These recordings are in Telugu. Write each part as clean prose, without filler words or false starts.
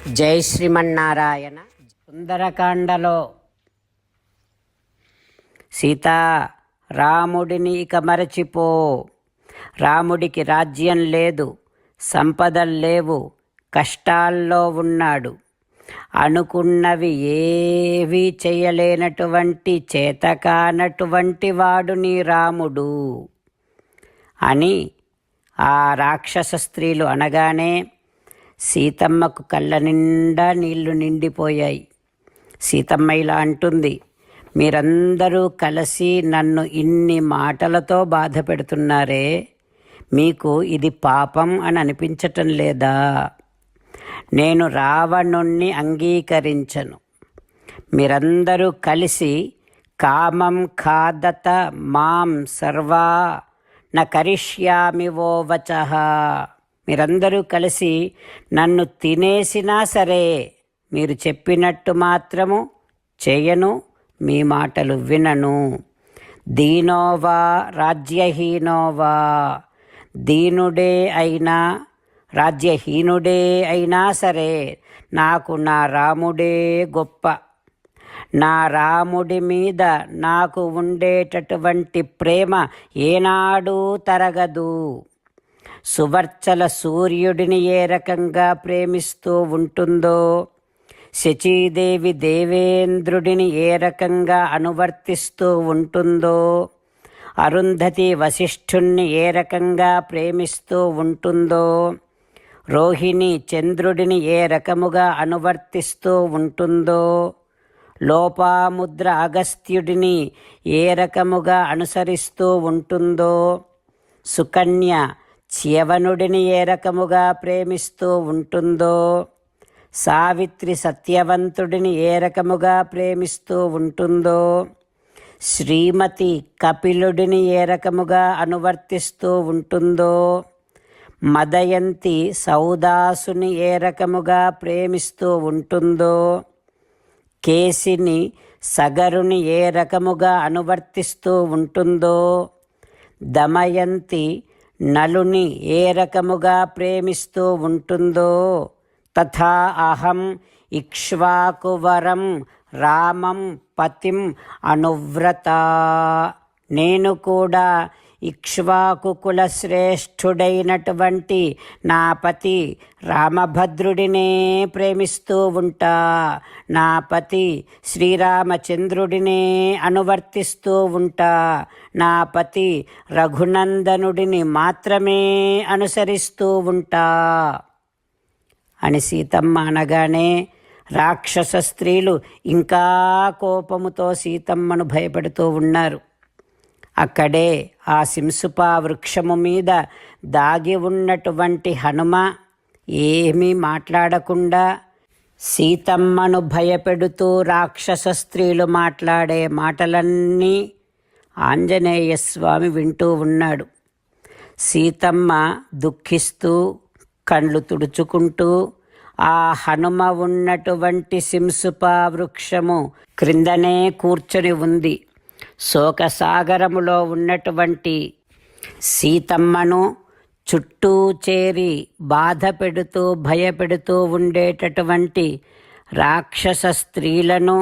జై శ్రీమన్నారాయణ. సుందరకాండలో సీతా, రాముడిని ఇక మరచిపో. రాముడికి రాజ్యం లేదు, సంపదలు లేవు, కష్టాల్లో ఉన్నాడు. అనుకున్నవి ఏవీ చేయలేనటువంటి చేతకానటువంటి వాడు నీ రాముడు అని ఆ రాక్షస స్త్రీలు అనగానే సీతమ్మకు కళ్ళ నిండా నీళ్లు నిండిపోయాయి. సీతమ్మ ఇలా అంటుంది, మీరందరూ కలిసి నన్ను ఇన్ని మాటలతో బాధ పెడుతున్నారే, మీకు ఇది పాపం అని అనిపించటం లేదా? నేను రావణుణ్ణి అంగీకరించను. మీరందరూ కలిసి కామం ఖాదత మాం సర్వా న కరిష్యామి వో వచః. మీరందరూ కలిసి నన్ను తినేసినా సరే మీరు చెప్పినట్టు మాత్రము చేయను, మీ మాటలు వినను. దీనోవా రాజ్యహీనోవా, దీనుడే అయినా రాజ్యహీనుడే అయినా సరే నాకు నా రాముడే గొప్ప. నా రాముడి మీద నాకు ఉండేటటువంటి ప్రేమ ఏనాడూ తరగదు. సువర్చల సూర్యుడిని ఏ రకంగా ప్రేమిస్తూ ఉంటుందో, శచీదేవి దేవేంద్రుడిని ఏ రకంగా అనువర్తిస్తూ ఉంటుందో, అరుంధతి వశిష్ఠుణ్ణి ఏ రకంగా ప్రేమిస్తూ ఉంటుందో, రోహిణి చంద్రుడిని ఏ రకముగా అనువర్తిస్తూ ఉంటుందో, లోపాముద్ర అగస్త్యుడిని ఏ రకముగా అనుసరిస్తూ ఉంటుందో, సుకన్య చ్యవనుడిని ఏ రకముగా ప్రేమిస్తూ ఉంటుందో, సావిత్రి సత్యవంతుడిని ఏ రకముగా ప్రేమిస్తూ ఉంటుందో, శ్రీమతి కపిలుడిని ఏ రకముగా అనువర్తిస్తూ ఉంటుందో, మదయంతి సౌదాసుని ఏ రకముగా ప్రేమిస్తూ ఉంటుందో, కేసిని సగరుని ఏ రకముగా అనువర్తిస్తూ ఉంటుందో, దమయంతి నలుని ఏ రకముగా ప్రేమిస్తూ ఉంటుందో, తథా అహం ఇక్ష్వాకువరం రామం పతిం అనువ్రత. నేను కూడా ఇక్ష్వాకు కుల శ్రేష్ఠుడైనటువంటి నా పతి రామభద్రుడినే ప్రేమిస్తూ ఉంటా. నా పతి శ్రీరామచంద్రుడినే అనువర్తిస్తూ ఉంటా. నా పతి రఘునందనుడిని మాత్రమే అనుసరిస్తూ ఉంటా అని సీతమ్మ అనగానే రాక్షస స్త్రీలు ఇంకా కోపముతో సీతమ్మను భయపెడుతూ ఉన్నారు. అక్కడే ఆ సింసుపా వృక్షము మీద దాగి ఉన్నటువంటి హనుమ ఏమీ మాట్లాడకుండా సీతమ్మను భయపెడుతూ రాక్షస స్త్రీలు మాట్లాడే మాటలన్నీ ఆంజనేయ స్వామి వింటూ ఉన్నాడు. సీతమ్మ దుఃఖిస్తూ కళ్ళు తుడుచుకుంటూ ఆ హనుమ ఉన్నటువంటి సింసుపా వృక్షము క్రిందనే కూర్చొని ఉంది. శోకసాగరములో ఉన్నటువంటి సీతమ్మను చుట్టూ చేరి బాధ పెడుతూ భయపెడుతూ ఉండేటటువంటి రాక్షస స్త్రీలను,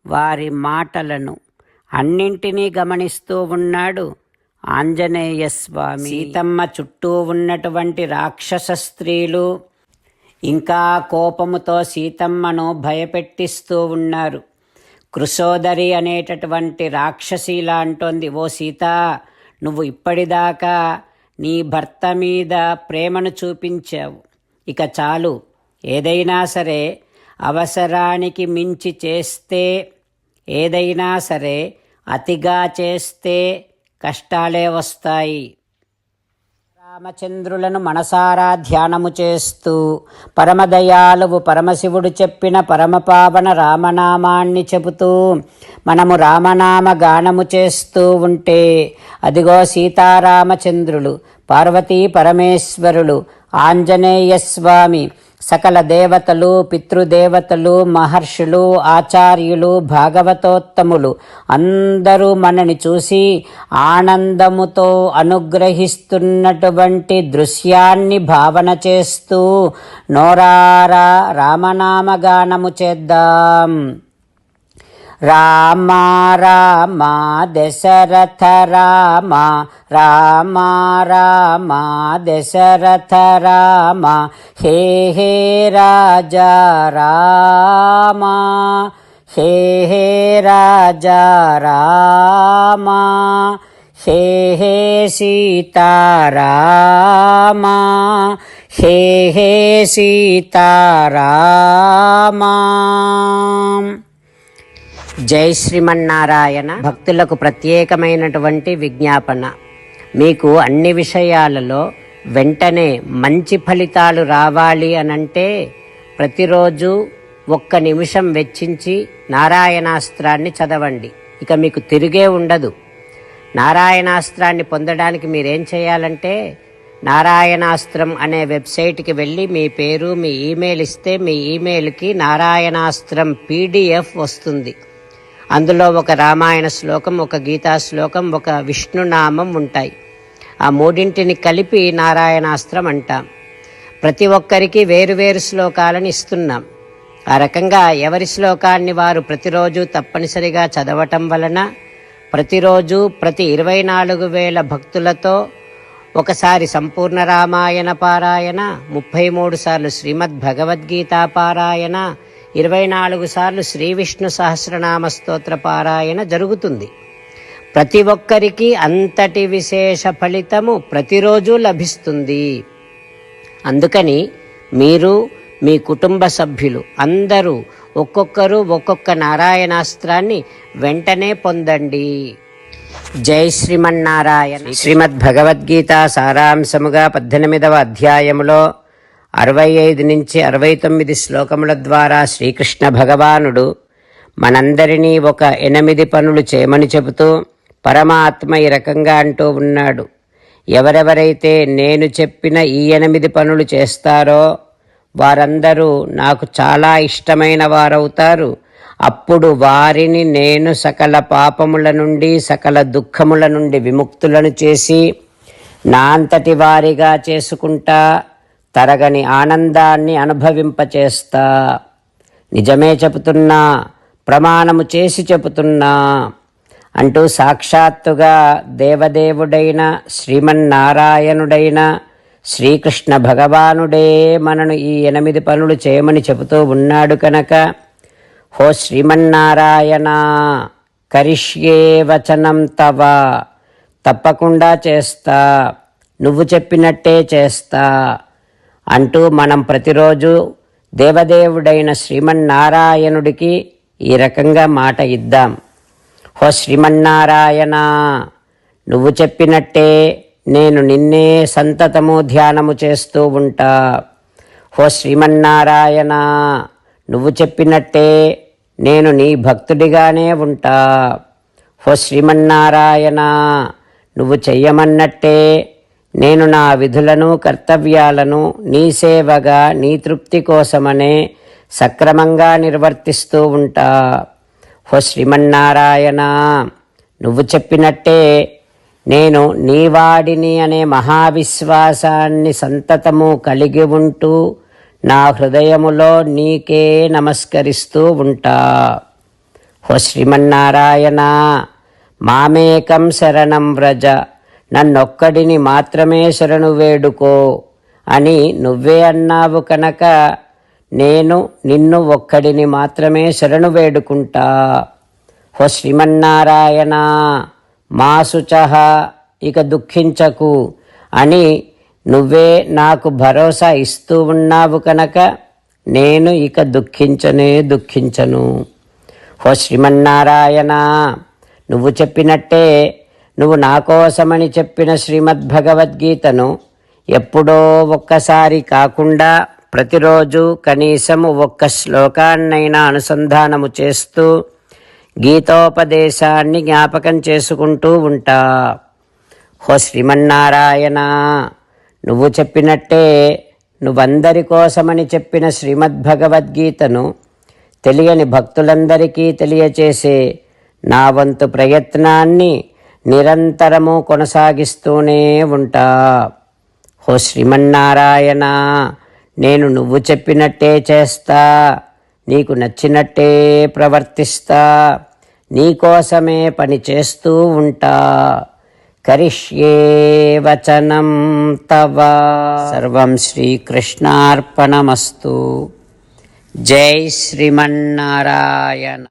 వారి మాటలను అన్నింటినీ గమనిస్తూ ఉన్నాడు ఆంజనేయ స్వామి. సీతమ్మ చుట్టూ ఉన్నటువంటి రాక్షస స్త్రీలు ఇంకా కోపముతో సీతమ్మను భయపెట్టిస్తూ ఉన్నారు. కృశోదరి అనేటటువంటి రాక్షసిలా అంటోంది, ఓ సీత, నువ్వు ఇప్పటిదాకా నీ భర్త మీద ప్రేమను చూపించావు, ఇక చాలు. ఏదైనా సరే అవసరానికి మించి చేస్తే, ఏదైనా సరే అతిగా చేస్తే కష్టాలే వస్తాయి. రామచంద్రులను మనసారా ధ్యానము చేస్తూ పరమదయాలువు పరమశివుడు చెప్పిన పరమపావన రామనామాన్ని చెబుతూ మనము రామనామ గానము చేస్తూ ఉంటే అదిగో సీతారామచంద్రులు, పార్వతీ పరమేశ్వరులు, ఆంజనేయ స్వామి సకల దేవతలు, పితృదేవతలు, మహర్షులు, ఆచార్యులు, భాగవతోత్తములు అందరూ మనని చూసి ఆనందముతో అనుగ్రహిస్తున్నటువంటి దృశ్యాన్ని భావన చేస్తూ నోరారా రామనామగానము చేద్దాం. రామ రామ దశరథ రామ, రామ రామ దశరథ రామ, హే హే రాజా రామ, హే హే రాజా రామ, హే హే సీతారామ, హే హే సీతారామ. జై శ్రీమన్నారాయణ. భక్తులకు ప్రత్యేకమైనటువంటి విజ్ఞాపన. మీకు అన్ని విషయాలలో వెంటనే మంచి ఫలితాలు రావాలి అనంటే ప్రతిరోజు 1 నిమిషం వెచ్చించి నారాయణాస్త్రాన్ని చదవండి. ఇక మీకు తిరిగే ఉండదు. నారాయణాస్త్రాన్ని పొందడానికి మీరేం చేయాలంటే నారాయణాస్త్రం అనే వెబ్సైట్కి వెళ్ళి మీ పేరు, మీ ఈమెయిల్ ఇస్తే మీ ఈమెయిల్కి నారాయణాస్త్రం PDF వస్తుంది. అందులో ఒక రామాయణ శ్లోకం, ఒక గీతా శ్లోకం, ఒక విష్ణునామం ఉంటాయి. ఆ 3 కలిపి నారాయణాస్త్రం అంటాం. ప్రతి ఒక్కరికి వేరువేరు శ్లోకాలను ఇస్తున్నాం. ఆ రకంగా ఎవరి శ్లోకాన్ని వారు ప్రతిరోజు తప్పనిసరిగా చదవటం వలన ప్రతిరోజు ప్రతి 24,000 భక్తులతో ఒకసారి సంపూర్ణ రామాయణ పారాయణ, 33 సార్లు శ్రీమద్ భగవద్గీత పారాయణ, 24 సార్లు శ్రీ విష్ణు సహస్రనామ స్తోత్ర పారాయణ జరుగుతుంది. ప్రతి ఒక్కరికి అంతటి విశేష ఫలితము ప్రతిరోజు లభిస్తుంది. అందుకని మీరు, మీ కుటుంబ సభ్యులు అందరూ ఒక్కొక్కరు ఒక్కొక్క నారాయణాస్త్రాన్ని వెంటనే పొందండి. జై శ్రీమన్నారాయణ. శ్రీమద్ భగవద్గీత సారాంశముగా 18వ అధ్యాయములో 65 నుంచి 69 శ్లోకముల ద్వారా శ్రీకృష్ణ భగవానుడు మనందరినీ ఒక 8 పనులు చేయమని చెబుతూ పరమాత్మ ఈ రకంగా అంటూ ఉన్నాడు. ఎవరెవరైతే నేను చెప్పిన ఈ 8 పనులు చేస్తారో వారందరూ నాకు చాలా ఇష్టమైన వారవుతారు. అప్పుడు వారిని నేను సకల పాపముల నుండి, సకల దుఃఖముల నుండి విముక్తులను చేసి నా అంతటి వారిగా చేసుకుంటా, తరగని ఆనందాన్ని అనుభవింపచేస్తా. నిజమే చెబుతున్నా, ప్రమాణము చేసి చెబుతున్నా అంటూ సాక్షాత్తుగా దేవదేవుడైన శ్రీమన్నారాయణుడైన శ్రీకృష్ణ భగవానుడే మనను ఈ 8 పనులు చేయమని చెబుతూ ఉన్నాడు కనుక, హో శ్రీమన్నారాయణ, కరిష్యే వచనం తవ, తప్పకుండా చేస్తా, నువ్వు చెప్పినట్టే చేస్తా అంటూ మనం ప్రతిరోజు దేవదేవుడైన శ్రీమన్నారాయణుడికి ఈ రకంగా మాట ఇద్దాం. హో శ్రీమన్నారాయణ, నువ్వు చెప్పినట్టే నేను నిన్నే సంతతము ధ్యానము చేస్తూ ఉంటా. హో శ్రీమన్నారాయణ, నువ్వు చెప్పినట్టే నేను నీ భక్తుడిగానే ఉంటా. హో శ్రీమన్నారాయణ, నువ్వు చెయ్యమన్నట్టే నేను నా విధులను, కర్తవ్యాలను నీ సేవగా, నీ తృప్తి కోసమనే సక్రమంగా నిర్వర్తిస్తూ ఉంటా. హో శ్రీమన్నారాయణ, నువ్వు చెప్పినట్టే నేను నీవాడిని అనే మహావిశ్వాసాన్ని సంతతము కలిగి ఉంటూ నా హృదయములో నీకే నమస్కరిస్తూ ఉంటా. హో శ్రీమన్నారాయణ, మామేకం శరణం వ్రజ, నన్నొక్కడిని మాత్రమే శరణు వేడుకో అని నువ్వే అన్నావు కనుక నేను నిన్ను ఒక్కడిని మాత్రమే శరణు వేడుకుంటా. హో శ్రీమన్నారాయణ, మా శుచః, ఇక దుఃఖించకు అని నువ్వే నాకు భరోసా ఇస్తూ ఉన్నావు కనుక నేను ఇక దుఃఖించను. హో శ్రీమన్నారాయణ, నువ్వు చెప్పినట్టే నువ్వు నా కోసమని చెప్పిన శ్రీమద్భగవద్గీతను ఎప్పుడో ఒక్కసారి కాకుండా ప్రతిరోజు కనీసము 1 శ్లోకాన్నైనా అనుసంధానము చేస్తూ గీతోపదేశాన్ని జ్ఞాపకం చేసుకుంటూ ఉంటా. హో శ్రీమన్నారాయణ, నువ్వు చెప్పినట్టే నువ్వందరి కోసమని చెప్పిన శ్రీమద్భగవద్గీతను తెలియని భక్తులందరికీ తెలియచేసే నా వంతు ప్రయత్నాన్ని నిరంతరము కొనసాగిస్తూనే ఉంటా. ఓ శ్రీమన్నారాయణ, నేను నువ్వు చెప్పినట్టే చేస్తా, నీకు నచ్చినట్టే ప్రవర్తిస్తా, నీకోసమే పని చేస్తూ ఉంటా. కరిష్యే వచనం తవ. సర్వం శ్రీకృష్ణార్పణమస్తు. జై శ్రీమన్నారాయణ.